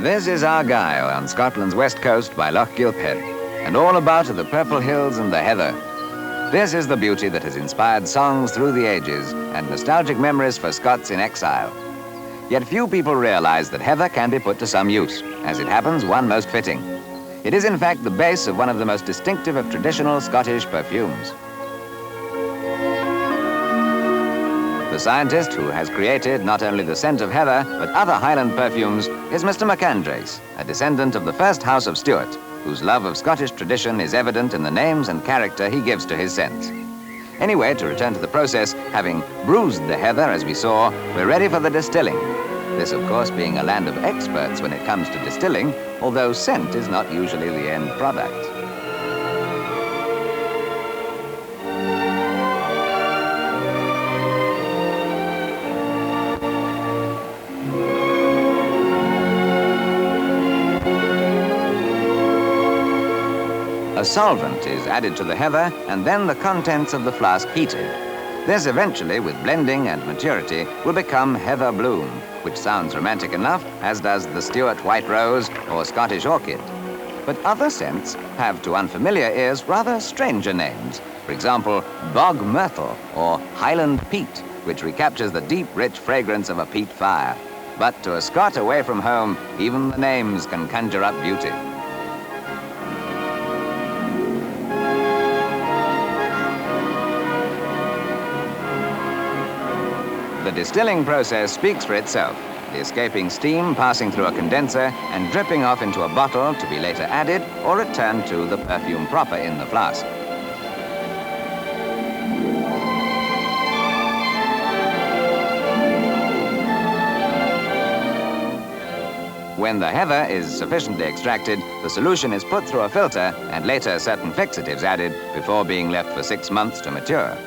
This is Argyll on Scotland's west coast by Loch Gilphead, and all about are the purple hills and the heather. This is the beauty that has inspired songs through the ages and nostalgic memories for Scots in exile. Yet few people realize that heather can be put to some use, as it happens, one most fitting. It is in fact the base of one of the most distinctive of traditional Scottish perfumes. The scientist who has created not only the scent of heather, but other Highland perfumes is Mr. MacAndres, a descendant of the first House of Stuart, whose love of Scottish tradition is evident in the names and character he gives to his scents. Anyway, to return to the process, having bruised the heather as we saw, we're ready for the distilling. This, of course, being a land of experts when it comes to distilling, although scent is not usually the end product. A solvent is added to the heather, and then the contents of the flask heated. This eventually, with blending and maturity, will become heather bloom, which sounds romantic enough, as does the Stuart white rose or Scottish orchid. But other scents have, to unfamiliar ears, rather stranger names. For example, bog myrtle or Highland peat, which recaptures the deep, rich fragrance of a peat fire. But to a Scot away from home, even the names can conjure up beauty. The distilling process speaks for itself, the escaping steam passing through a condenser and dripping off into a bottle to be later added or returned to the perfume proper in the flask. When the heather is sufficiently extracted, the solution is put through a filter and later certain fixatives added before being left for 6 months to mature.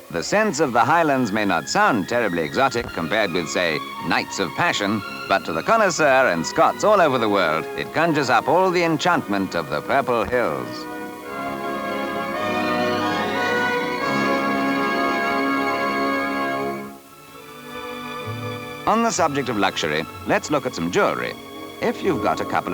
The scents of the Highlands may not sound terribly exotic compared with, say, Nights of Passion, but to the connoisseur and Scots all over the world, it conjures up all the enchantment of the purple hills. On the subject of luxury, let's look at some jewelry. If you've got a couple of